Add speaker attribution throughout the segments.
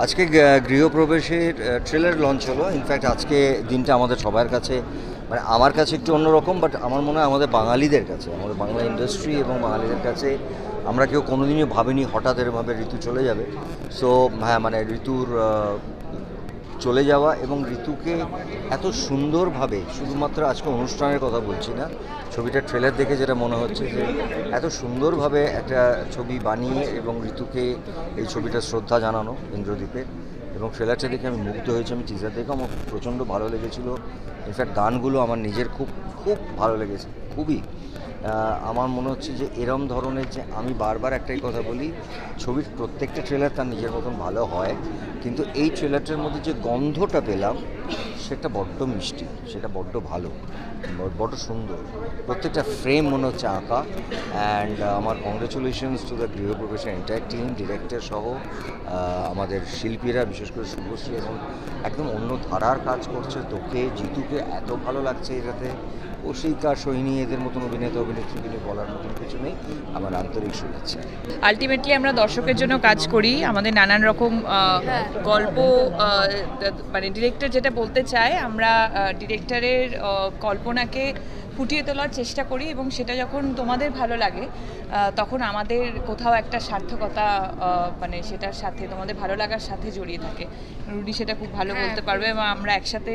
Speaker 1: আজকে গৃহপ্রবেশের trailer launch হলো। In fact আজকে দিনটা আমাদের সবার কাছে, মানে আমার কাছে একটু অন্যরকম, বাট আমার মনে হয় আমাদের বাঙালিদের কাছে, আমাদের বাংলা ইন্ডাস্ট্রি এবং বাঙালিদের কাছে আমরা কেউ কোনোদিনই ভাবিনি হঠাৎ এরভাবে ঋতু চলে যাবে। সো হ্যাঁ, মানে ঋতুর চলে যাওয়া এবং ঋতুকে এত সুন্দরভাবে, শুধুমাত্র আজকে অনুষ্ঠানের কথা বলছি না, ছবিটার ট্রেলার দেখে যেটা মনে হচ্ছে যে এত সুন্দরভাবে একটা ছবি বানিয়ে এবং ঋতুকে এই ছবিটা শ্রদ্ধা জানানো ইন্দ্রদ্বীপের, এবং ট্রেলারটা দেখে আমি মুগ্ধ হয়েছি। আমি টিজার দেখে আমার প্রচণ্ড ভালো লেগেছিলো। ইনফ্যাক্ট গানগুলো আমার নিজের খুব খুব ভালো লেগেছে, খুবই। আমার মনে হচ্ছে যে এরম ধরনের, যে আমি বারবার একটাই কথা বলি, ছবির প্রত্যেকটা ট্রেলার তার নিজের মতন ভালো হয়, কিন্তু এই ট্রেলারটার মধ্যে যে গন্ধটা পেলাম সেটা বড্ড মিষ্টি, সেটা বড্ড ভালো, বড্ড সুন্দর। প্রত্যেকটা ফ্রেম মনে হচ্ছে আঁকা। অ্যান্ড আমার কংগ্রেচুলেশনস টু দ্য গৃহপ্রবেশের এন্টায়ার টিম, ডিরেক্টর সহ আমাদের শিল্পীরা, বিশেষ করে শুভশ্রী, এবং একদম অন্য ধারার কাজ করছে। তোকে, জিতুকে এত ভালো লাগছে এটাতে। কৌশিকা, সোহিনী, এদের মতন অভিনেতা অভিনেত্রীকে নিয়ে বলার মতন কিছু নেই। আমার আন্তরিক শুভেচ্ছা।
Speaker 2: আলটিমেটলি আমরা দর্শকের জন্য কাজ করি, আমাদের নানান রকম গল্প, মানে ডিরেক্টর যেটা বলতে চায়, আমরা ডিরেক্টরের কল্পনাকে ফুটিয়ে তোলার চেষ্টা করি, এবং সেটা যখন তোমাদের ভালো লাগে তখন আমাদের কোথাও একটা সার্থকতা, মানে সেটার সাথে, তোমাদের ভালো লাগার সাথে জড়িয়ে থাকে। রুডি সেটা খুব ভালো বলতে পারবে। এবং আমরা একসাথে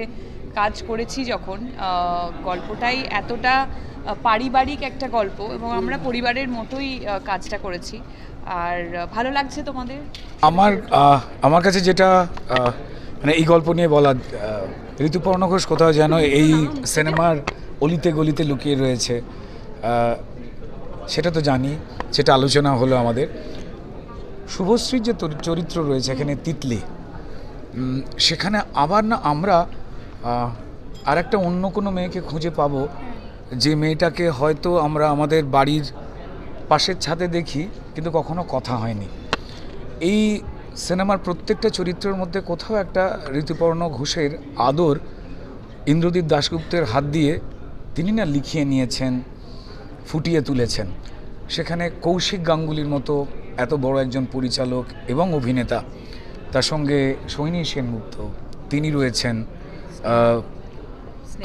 Speaker 2: কাজ করেছি যখন, গল্পটাই এতটা পারিবারিক একটা গল্প, এবং আমরা পরিবারের মতোই কাজটা করেছি। আর ভালো লাগছে তোমাদের?
Speaker 3: আমার কাছে যেটা মানে এই গল্প নিয়ে বলা, ঋতুপর্ণ ঘোষ কোথাও যেন এই সিনেমার অলিতে গলিতে লুকিয়ে রয়েছে, সেটা তো জানি, সেটা আলোচনা হলো আমাদের। শুভশ্রীর যে চরিত্র রয়েছে এখানে, তিতলি, সেখানে আবার না আমরা আর একটা অন্য কোনো মেয়েকে খুঁজে পাবো, যে মেয়েটাকে হয়তো আমরা আমাদের বাড়ির পাশের ছাদে দেখি কিন্তু কখনো কথা হয়নি। এই সিনেমার প্রত্যেকটা চরিত্রের মধ্যে কোথাও একটা ঋতুপর্ণ ঘোষের আদর ইন্দ্রদীপ দাশগুপ্তের হাত দিয়ে তিনি না লিখিয়ে নিয়েছেন, ফুটিয়ে তুলেছেন। সেখানে কৌশিক গাঙ্গুলির মতো এত বড় একজন পরিচালক এবং অভিনেতা, তার সঙ্গে সোহিনী সেনগুপ্ত তিনি রয়েছেন।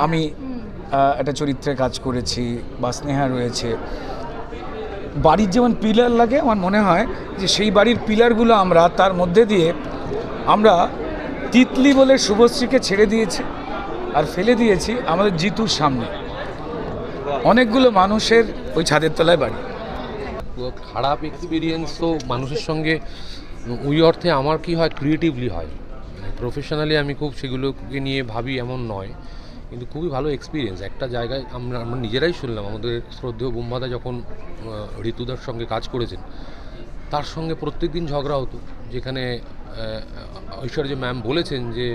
Speaker 3: আমি একটা চরিত্রে কাজ করেছি, বা স্নেহা রয়েছে। বাড়ির যেমন পিলার লাগে, আমার মনে হয় যে সেই বাড়ির পিলারগুলো আমরা তার মধ্যে দিয়ে আমরা তিতলি বলে শুভশ্রীকে ছেড়ে দিয়েছি আর ফেলে দিয়েছি আমাদের জিতুর সামনে। অনেকগুলো মানুষের ওই ছাদের তলায় বাড়ি।
Speaker 4: খারাপ এক্সপিরিয়েন্স তো মানুষের সঙ্গে ওই অর্থে আমার কি হয়, ক্রিয়েটিভলি হয়। প্রফেশনালি আমি খুব সেগুলোকে নিয়ে ভাবি এমন নয়, কিন্তু খুবই ভালো এক্সপিরিয়েন্স। একটা জায়গায় আমরা নিজেরাই শুনলাম, আমাদের শ্রদ্ধেয় বুম্বাদা যখন ঋতুদার সঙ্গে কাজ করেছেন, তার সঙ্গে প্রত্যেক দিন ঝগড়া হতো, যেখানে ঐশ্বর্য ম্যাম বলেছেন যে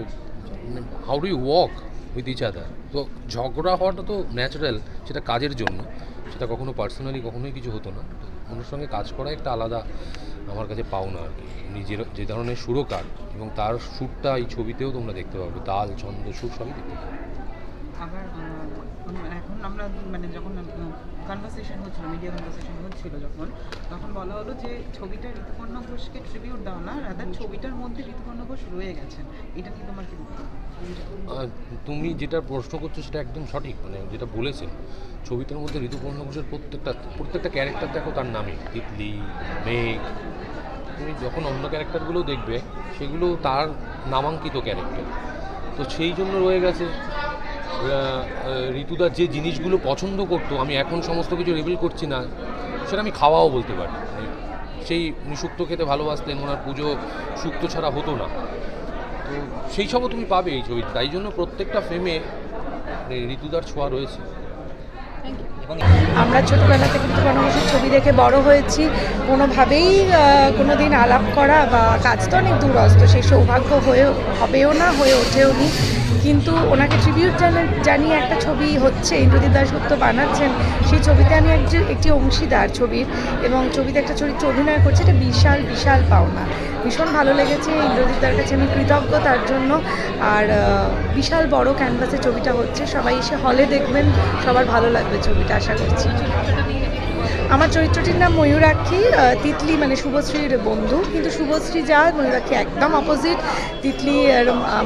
Speaker 4: how do you walk with each other. তো ঝগড়া হওয়াটা তো ন্যাচারাল, সেটা কাজের জন্য, সেটা কখনো পার্সোনালি কখনোই কিছু হতো না। ওনার সঙ্গে কাজ করা একটা আলাদা আমার কাছে পাওনা আর কি। নিজের যে ধরনের সুরকার, এবং তার সুরটা এই ছবিতেও তোমরা দেখতে পাবে, তাল, ছন্দ, সুর সবই দেখতে পাবে।
Speaker 5: আবার এখন আমরা মানে যখন কনভারসেশন হচ্ছিল, মিডিয়া কনভারসেশন হচ্ছিল যখন, তখন বলা হলো যে ছবিটা ঋতুপর্ণ ঘোষকে ট্রিবিউট দাও না, রাদার ছবিটার মধ্যে ঋতুপর্ণ ঘোষ রয়ে গেছেন। এটা নিয়ে তোমার কি বক্তব্য?
Speaker 4: তুমি যেটা প্রশ্ন করছো সেটা একদম সঠিক, মানে যেটা বলেছেন, ছবিটার মধ্যে ঋতুপর্ণ ঘোষের প্রত্যেকটা ক্যারেক্টার দেখো তার নামে, তিতলি, মেঘ। তুমি যখন অন্য ক্যারেক্টারগুলো দেখবে সেগুলো তার নামাঙ্কিত ক্যারেক্টার, তো সেই জন্য রয়ে গেছে। ঋতুদা যে জিনিসগুলো পছন্দ করতো, আমি এখন সমস্ত কিছু রিভিল করছি না, সেটা আমি খাওয়াও বলতে পারি। সেই উনি শুক্তো খেতে ভালোবাসতেন, ওনার পুজো শুক্তো ছাড়া হতো না, তো সেই সবও তুমি পাবে এই ছবিতে। তাই জন্য প্রত্যেকটা ফ্রেমে ঋতুদার ছোঁয়া রয়েছে।
Speaker 6: আমরা ছোটোবেলা থেকে ঋতুপর্ণ ঘোষের ছবি দেখে বড় হয়েছি। কোনোভাবেই কোনো দিন আলাপ করা বা কাজ তো অনেক দূরস্থ, সেই সৌভাগ্য হবেও না, হয়ে ওঠেও নি। কিন্তু ওনাকে ট্রিবিউট জানিয়ে একটা ছবি হচ্ছে, ইন্দ্রদীপ দাশগুপ্ত বানাচ্ছেন, সেই ছবিতে আমি একটি অংশীদার ছবির, এবং ছবিতে একটা চরিত্র অভিনয় করছে। এটা বিশাল বিশাল পাওনা, ভীষণ ভালো লেগেছে। ইন্দ্রদীপদার কাছে আমি কৃতজ্ঞ তার জন্য। আর বিশাল বড় ক্যানভাসে ছবিটা হচ্ছে, সবাই এসে হলে দেখবেন, সবার ভালো লাগবে ছবিটা, আশা করছি। আমার চরিত্রটির নাম ময়ূরাক্ষী। তিতলি মানে শুভশ্রীর বন্ধু, কিন্তু শুভশ্রী যা, ময়ূরাক্ষী একদম অপোজিট। তিতলি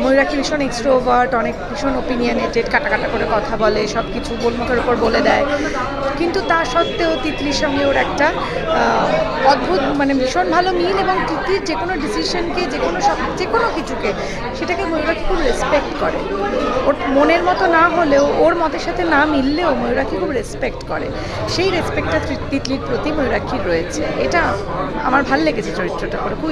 Speaker 6: ময়ূরাক্ষী ভীষণ এক্সট্রোভার্ট, অনেক ভীষণ ওপিনিয়নেটেড, কাটা কাটা করে কথা বলে, সব কিছু গোলমুখের ওপর বলে দেয়। কিন্তু তা সত্ত্বেও তিতলির সঙ্গে ওর একটা অদ্ভুত মানে ভীষণ ভালো মিল, এবং তিতলির যে কোনো ডিসিশনকে, যে কোনো কিছুকে সেটাকে ময়ূরাক্ষী খুব রেসপেক্ট করে। ওর মনের মতো না হলেও, ওর মতের সাথে না মিললেও ময়ূরাক্ষী খুব রেসপেক্ট করে। সেই রেসপেক্টটা তিতলির প্রতি ময়ূরাক্ষীর রয়েছে। এটা আমার ভালো লেগেছে চরিত্রটা করে, খুব